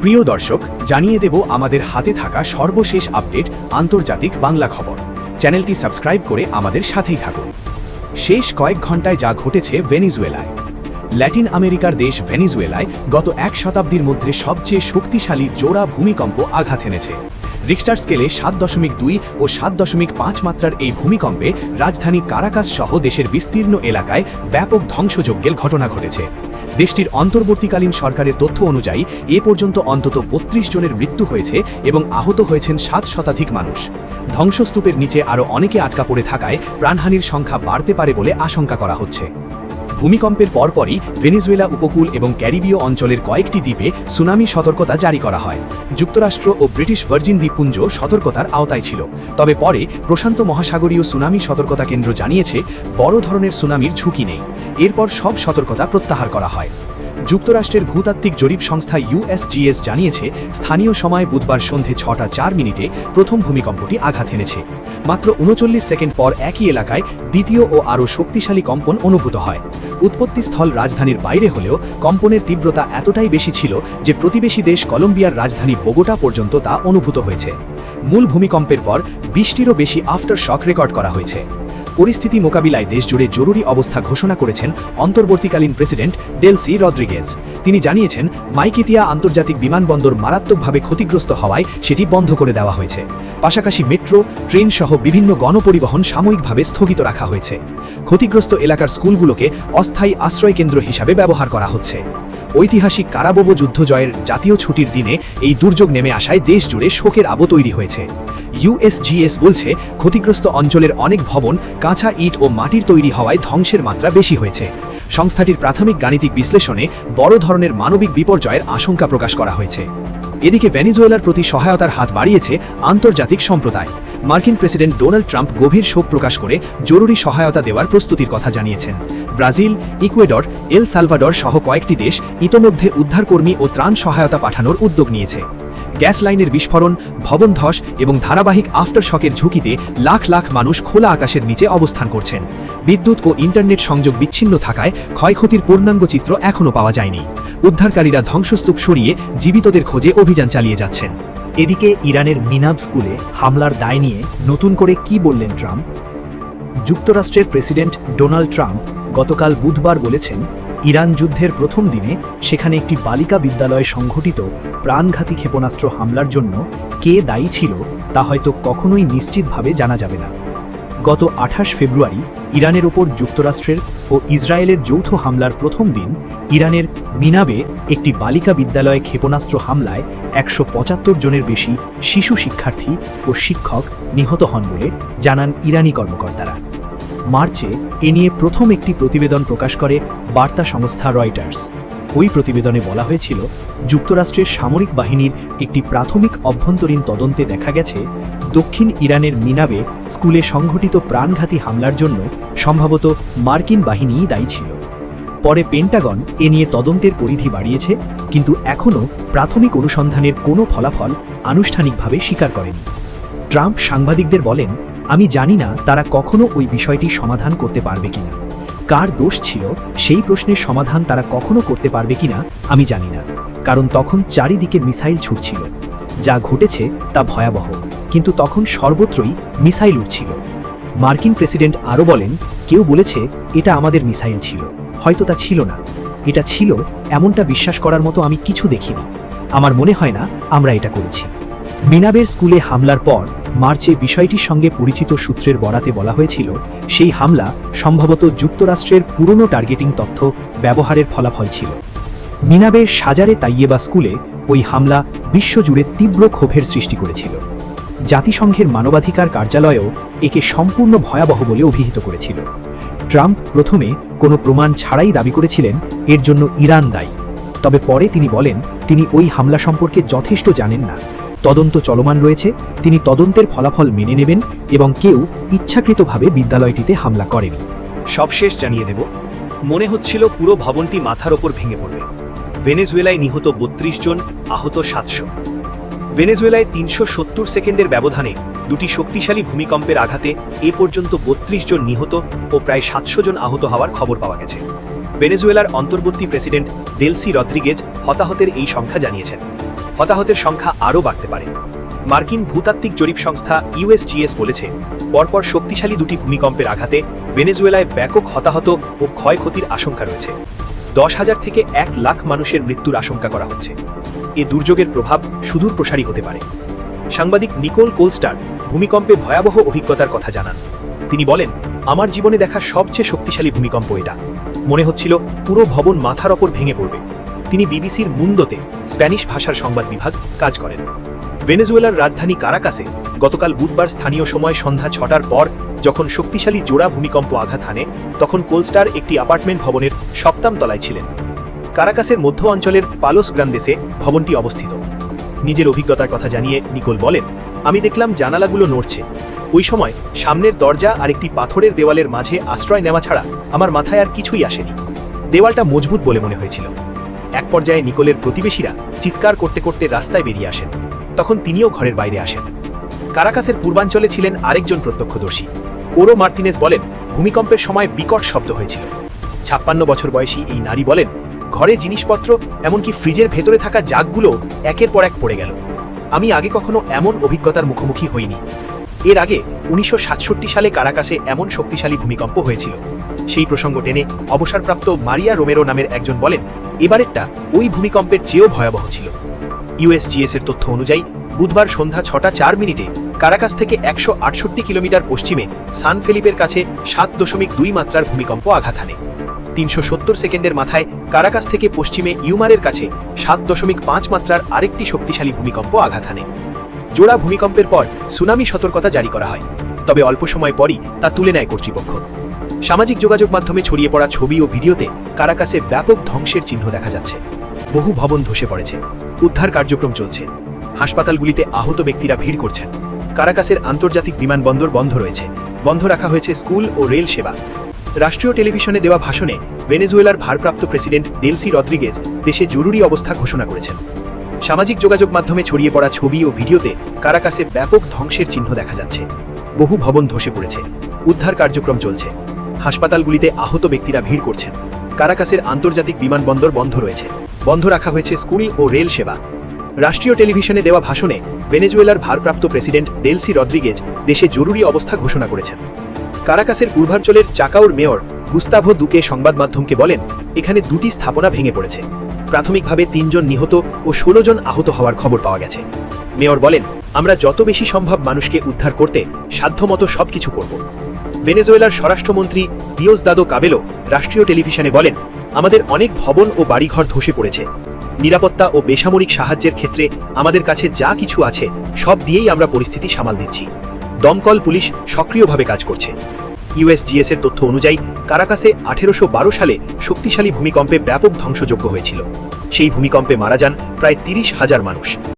প্রিয় দর্শক, জানিয়ে দেব আমাদের হাতে থাকা সর্বশেষ আপডেট আন্তর্জাতিক বাংলা খবর। চ্যানেলটি সাবস্ক্রাইব করে আমাদের সাথেই থাকুন। শেষ কয়েক ঘন্টায় যা ঘটেছে ভেনেজুয়েলায়। ল্যাটিন আমেরিকার দেশ ভেনেজুয়েলায় গত এক শতাব্দীর মধ্যে সবচেয়ে শক্তিশালী জোড়া ভূমিকম্প আঘাত এনেছে। রিক্টার স্কেলে 7.2 ও 7.5 মাত্রার এই ভূমিকম্পে রাজধানী কারাকাস সহ দেশের বিস্তীর্ণ এলাকায় ব্যাপক ধ্বংসযজ্ঞের ঘটনা ঘটেছে। দেশটির অন্তর্বর্তীকালীন সরকারের তথ্য অনুযায়ী এ পর্যন্ত অন্তত 32 জনের মৃত্যু হয়েছে এবং আহত হয়েছেন 7 শতাধিক মানুষ। ধ্বংসস্তূপের নিচে আরও অনেকে আটকা পড়ে থাকায় প্রাণহানির সংখ্যা বাড়তে পারে বলে আশঙ্কা করা হচ্ছে। ভূমিকম্পের পরপরই ভেনেজুয়েলা উপকূল এবং ক্যারিবীয় অঞ্চলের কয়েকটি দ্বীপে সুনামি সতর্কতা জারি করা হয়। যুক্তরাষ্ট্র ও ব্রিটিশ ভার্জিন দ্বীপপুঞ্জ সতর্কতার আওতায় ছিল, তবে পরে প্রশান্ত মহাসাগরীয় সুনামি সতর্কতা কেন্দ্র জানিয়েছে বড় ধরনের সুনামির ঝুঁকি নেই। এরপর সব সতর্কতা প্রত্যাহার করা হয়। যুক্তরাষ্ট্রের ভূতাত্ত্বিক জরিপ সংস্থা USGS জানিয়েছে স্থানীয় সময় বুধবার সন্ধে 6:04 প্রথম ভূমিকম্পটি আঘাত এনেছে। মাত্র 39 সেকেন্ড পর একই এলাকায় দ্বিতীয় ও আরও শক্তিশালী কম্পন অনুভূত হয়। উৎপত্তিস্থল রাজধানীর বাইরে হলেও কম্পনের তীব্রতা এতটাই বেশি ছিল যে প্রতিবেশী দেশ কলম্বিয়ার রাজধানী বোগোটা পর্যন্ত তা অনুভূত হয়েছে। মূল ভূমিকম্পের পর 20টিরও বেশি আফটার শক রেকর্ড করা হয়েছে। পরিস্থিতি মোকাবিলায় দেশজুড়ে জরুরি অবস্থা ঘোষণা করেছেন অন্তর্বর্তীকালীন প্রেসিডেন্ট ডেলসি রদ্রিগেজ। তিনি জানিয়েছেন মাইকিতিয়া আন্তর্জাতিক বিমানবন্দর মারাত্মকভাবে ক্ষতিগ্রস্ত হওয়ায় সেটি বন্ধ করে দেওয়া হয়েছে। পাশাপাশি মেট্রো, ট্রেন সহ বিভিন্ন গণপরিবহন সাময়িকভাবে স্থগিত রাখা হয়েছে। ক্ষতিগ্রস্ত এলাকার স্কুলগুলোকে অস্থায়ী আশ্রয়কেন্দ্র হিসাবে ব্যবহার করা হচ্ছে। ঐতিহাসিক কারাবোবো যুদ্ধ জয়ের জাতীয় ছুটির দিনে এই দুর্যোগ নেমে আসায় দেশজুড়ে শোকের আবহ তৈরি হয়েছে। USGS বলছে ক্ষতিগ্রস্ত অঞ্চলের অনেক ভবন কাঁচা ইট ও মাটির তৈরি হওয়ায় ধ্বংসের মাত্রা বেশি হয়েছে। সংস্থাটির প্রাথমিক গাণিতিক বিশ্লেষণে বড় ধরনের মানবিক বিপর্যয়ের আশঙ্কা প্রকাশ করা হয়েছে। এদিকে ভেনেজুয়েলার প্রতি সহায়তার হাত বাড়িয়েছে আন্তর্জাতিক সম্প্রদায়। মার্কিন প্রেসিডেন্ট ডোনাল্ড ট্রাম্প গভীর শোক প্রকাশ করে জরুরি সহায়তা দেওয়ার প্রস্তুতির কথা জানিয়েছেন। ব্রাজিল, ইকুয়েডর, এল সালভাডর সহ কয়েকটি দেশ ইতোমধ্যে উদ্ধারকর্মী ও ত্রাণ সহায়তা পাঠানোর উদ্যোগ নিয়েছে। গ্যাস লাইনের বিস্ফোরণ, ভবন ধস এবং ধারাবাহিক আফটার শকের ঝুঁকিতে লাখ লাখ মানুষ খোলা আকাশের নিচে অবস্থান করছেন। বিদ্যুৎ ও ইন্টারনেট সংযোগ বিচ্ছিন্ন থাকায় ক্ষয়ক্ষতির পূর্ণাঙ্গ চিত্র এখনও পাওয়া যায়নি। উদ্ধারকারীরা ধ্বংসস্তূপ সরিয়ে জীবিতদের খোঁজে অভিযান চালিয়ে যাচ্ছেন। এদিকে ইরানের মিনাব স্কুলে হামলার দায় নিয়ে নতুন করে কি বললেন ট্রাম্প? যুক্তরাষ্ট্রের প্রেসিডেন্ট ডোনাল্ড ট্রাম্প গতকাল বুধবার বলেছেন, ইরান যুদ্ধের প্রথম দিনে সেখানে একটি বালিকা বিদ্যালয়ে সংঘটিত প্রাণঘাতী ক্ষেপণাস্ত্র হামলার জন্য কে দায়ী ছিল তা হয়তো কখনোই নিশ্চিতভাবে জানা যাবে না। গত 28 ফেব্রুয়ারি ইরানের ওপর যুক্তরাষ্ট্রের ও ইসরায়েলের যৌথ হামলার প্রথম দিন ইরানের মিনাবে একটি বালিকা বিদ্যালয়ে ক্ষেপণাস্ত্র হামলায় 175 জনের বেশি শিশু শিক্ষার্থী ও শিক্ষক নিহত হন বলে জানান ইরানি কর্মকর্তারা। মার্চে এ নিয়ে প্রথম একটি প্রতিবেদন প্রকাশ করে বার্তা সংস্থা রয়টার্স। ওই প্রতিবেদনে বলা হয়েছিল, যুক্তরাষ্ট্রের সামরিক বাহিনীর একটি প্রাথমিক অভ্যন্তরীণ তদন্তে দেখা গেছে দক্ষিণ ইরানের মিনাবে স্কুলে সংঘটিত প্রাণঘাতী হামলার জন্য সম্ভবত মার্কিন বাহিনীই দায়ী ছিল। পরে পেন্টাগন এ নিয়ে তদন্তের পরিধি বাড়িয়েছে, কিন্তু এখনও প্রাথমিক অনুসন্ধানের কোনো ফলাফল আনুষ্ঠানিকভাবে স্বীকার করেনি। ট্রাম্প সাংবাদিকদের বলেন, আমি জানি না তারা কখনো ওই বিষয়টি সমাধান করতে পারবে কিনা। কার দোষ ছিল সেই প্রশ্নের সমাধান তারা কখনো করতে পারবে কিনা আমি জানি না, কারণ তখন চারিদিকে মিসাইল ছুটছিল। যা ঘটেছে তা ভয়াবহ, কিন্তু তখন সর্বত্রই মিসাইল উঠছিল। মার্কিন প্রেসিডেন্ট আরও বলেন, কেউ বলেছে এটা আমাদের মিসাইল ছিল, হয়তো তা ছিল না। এটা ছিল এমনটা বিশ্বাস করার মতো আমি কিছু দেখিনি। আমার মনে হয় না আমরা এটা করেছি। মিনাবের স্কুলে হামলার পর মার্চে বিষয়টির সঙ্গে পরিচিত সূত্রের বরাতে বলা হয়েছিল, সেই হামলা সম্ভবত যুক্তরাষ্ট্রের পুরনো টার্গেটিং তথ্য ব্যবহারের ফলাফল ছিল। মিনাবের সাজারে তাইয়েবা স্কুলে ওই হামলা বিশ্বজুড়ে তীব্র ক্ষোভের সৃষ্টি করেছিল। জাতিসংঘের মানবাধিকার কার্যালয়ও একে সম্পূর্ণ ভয়াবহ বলে অভিহিত করেছিল। ট্রাম্প প্রথমে কোনো প্রমাণ ছাড়াই দাবি করেছিলেন এর জন্য ইরান দায়ী, তবে পরে তিনি বলেন তিনি ওই হামলা সম্পর্কে যথেষ্ট জানেন না। তদন্ত চলমান রয়েছে, তিনি তদন্তের ফলাফল মেনে নেবেন এবং কেউ ইচ্ছাকৃতভাবে বিদ্যালয়টিতে হামলা করেনি। সবশেষ জানিয়ে দেব, মনে হচ্ছিল পুরো ভবনটি মাথার ওপর ভেঙে পড়বে। ভেনেজুয়েলায় নিহত 32 জন, আহত 700। ভেনেজুয়েলায় 370 সেকেন্ডের ব্যবধানে দুটি শক্তিশালী ভূমিকম্পের আঘাতে এ পর্যন্ত 32 জন নিহত ও প্রায় 700 জন আহত হওয়ার খবর পাওয়া গেছে। ভেনেজুয়েলার অন্তর্বর্তী প্রেসিডেন্ট দেলসি রদ্রিগেজ হতাহতের এই সংখ্যা জানিয়েছেন। হতাহতের সংখ্যা আরও বাড়তে পারে। মার্কিন ভূতাত্ত্বিক জরিপ সংস্থা ইউএসজিএস বলেছে, পরপর শক্তিশালী দুটি ভূমিকম্পের আঘাতে ভেনেজুয়েলায় ব্যাপক হতাহত ও ক্ষয়ক্ষতির আশঙ্কা রয়েছে। 10,000 থেকে 1 লাখ মানুষের মৃত্যুর আশঙ্কা করা হচ্ছে। এ দুর্যোগের প্রভাব সুদূর প্রসারী হতে পারে। সাংবাদিক নিকোল কোলস্টার ভূমিকম্পে ভয়াবহ অভিজ্ঞতার কথা জানান। তিনি বলেন, আমার জীবনে দেখা সবচেয়ে শক্তিশালী ভূমিকম্প এটা। মনে হচ্ছিল পুরো ভবন মাথার ওপর ভেঙে পড়বে। তিনি বিবিসির মুন্দোতে স্প্যানিশ ভাষার সংবাদ বিভাগ কাজ করেন। ভেনেজুয়েলার রাজধানী কারাকাসে গতকাল বুধবার স্থানীয় সময় সন্ধ্যা 6টার পর যখন শক্তিশালী জোড়া ভূমিকম্প আঘাত হানে, তখন কোলস্টার একটি অ্যাপার্টমেন্ট ভবনের 7ম তলায় ছিলেন। কারাকাসের মধ্য অঞ্চলের পালোস গ্রান্দেসে ভবনটি অবস্থিত। নিজের অভিজ্ঞতার কথা জানিয়ে নিকোল বলেন, আমি দেখলাম জানালাগুলো নড়ছে। ওই সময় সামনের দরজা আর একটি পাথরের দেওয়ালের মাঝে আশ্রয় নেওয়া ছাড়া আমার মাথায় আর কিছুই আসেনি। দেওয়ালটা মজবুত বলে মনে হয়েছিল। এক পর্যায়ে নিকোলের প্রতিবেশীরা চিৎকার করতে করতে রাস্তায় বেরিয়ে আসেন। তখন তিনিও ঘরের বাইরে আসেন। কারাকাসের পূর্বাঞ্চলে ছিলেন আরেকজন প্রত্যক্ষদর্শী। কোরো মার্তিনেজ বলেন, ভূমিকম্পের সময় বিকট শব্দ হয়েছিল। 56 বছর বয়সী এই নারী বলেন, ঘরে জিনিসপত্র এমনকি ফ্রিজের ভেতরে থাকা জাগগুলো একের পর এক পড়ে গেল। আমি আগে কখনো এমন অভিজ্ঞতার মুখোমুখি হইনি। এর আগে 1967 সালে কারাকাসে এমন শক্তিশালী ভূমিকম্প হয়েছিল। সেই প্রসঙ্গ টেনে অবসরপ্রাপ্ত মারিয়া রোমেরো নামের একজন বলেন, এবারেরটা ওই ভূমিকম্পের চেয়েও ভয়াবহ ছিল। ইউএসজিএস এর তথ্য অনুযায়ী বুধবার সন্ধ্যা 6টা 4 মিনিটে কারাকাস থেকে 168 কিলোমিটার পশ্চিমে সান ফেলিপের কাছে 7.2 মাত্রার ভূমিকম্প আঘাত হানে। 370 সেকেন্ডের মাথায় কারাকাস থেকে পশ্চিমে ইউমারের কাছে 7.5 মাত্রার আরেকটি শক্তিশালী ভূমিকম্প আঘাত হানে। জোড়া ভূমিকম্পের পর সুনামি সতর্কতা জারি করা হয়, তবে অল্প সময় পরই তা তুলে নেয় কর্তৃপক্ষ। সামাজিক যোগাযোগ মাধ্যমে ছড়িয়ে পড়া ছবি ও ভিডিওতে কারাকাসে ব্যাপক ধ্বংসের চিহ্ন দেখা যাচ্ছে। বহু ভবন ধসে পড়েছে। উদ্ধার কার্যক্রম চলছে। হাসপাতালগুলিতে আহত ব্যক্তিরা ভিড় করছেন। কারাকাসের আন্তর্জাতিক বিমানবন্দর বন্ধ রয়েছে। বন্ধ রাখা হয়েছে স্কুল ও রেল সেবা। রাষ্ট্রীয় টেলিভিশনে দেওয়া ভাষণে ভেনেজুয়েলার ভারপ্রাপ্ত প্রেসিডেন্ট দেলসি রদ্রিগেজ দেশে জরুরি অবস্থা ঘোষণা করেছেন। সামাজিক যোগাযোগ মাধ্যমে ছড়িয়ে পড়া ছবি ও ভিডিওতে কারাকাসে ব্যাপক ধ্বংসের চিহ্ন দেখা যাচ্ছে। বহু ভবন ধসে পড়েছে। উদ্ধার কার্যক্রম চলছে। হাসপাতালগুলিতে আহত ব্যক্তিরা ভিড় করছেন। কারাকাসের আন্তর্জাতিক বিমানবন্দর বন্ধ রয়েছে। বন্ধ রাখা হয়েছে স্কুল ও রেল সেবা। রাষ্ট্রীয় টেলিভিশনে দেওয়া ভাষণে ভেনেজুয়েলার ভারপ্রাপ্ত প্রেসিডেন্ট দেলসি রদ্রিগেজ দেশে জরুরি অবস্থা ঘোষণা করেছেন। কারাকাসের পূর্বাঞ্চলের চাকাউর মেয়র গুস্তাভো দুকে সংবাদ মাধ্যমকে বলেন, এখানে 2টি স্থাপনা ভেঙে পড়েছে। প্রাথমিকভাবে 3 জন নিহত ও 16 জন আহত হওয়ার খবর পাওয়া গেছে। মেয়র বলেন, আমরা যত বেশি সম্ভব মানুষকে উদ্ধার করতে সাধ্যমতো সবকিছু করব। ভেনেজুয়েলার স্বরাষ্ট্রমন্ত্রী দিওসদাদো কাবেলো রাষ্ট্রীয় টেলিভিশনে বলেন, আমাদের অনেক ভবন ও বাড়িঘর ধসে পড়েছে। নিরাপত্তা ও বেসামরিক সাহায্যের ক্ষেত্রে আমাদের কাছে যা কিছু আছে সব দিয়েই আমরা পরিস্থিতি সামাল দিচ্ছি। দমকল পুলিশ সক্রিয়ভাবে কাজ করছে। ইউএসজিএস এর তথ্য অনুযায়ী কারাকাসে 1812 সালে শক্তিশালী ভূমিকম্পে ব্যাপক ধ্বংসযজ্ঞ হয়েছিল। সেই ভূমিকম্পে মারা যান প্রায় 30,000 মানুষ।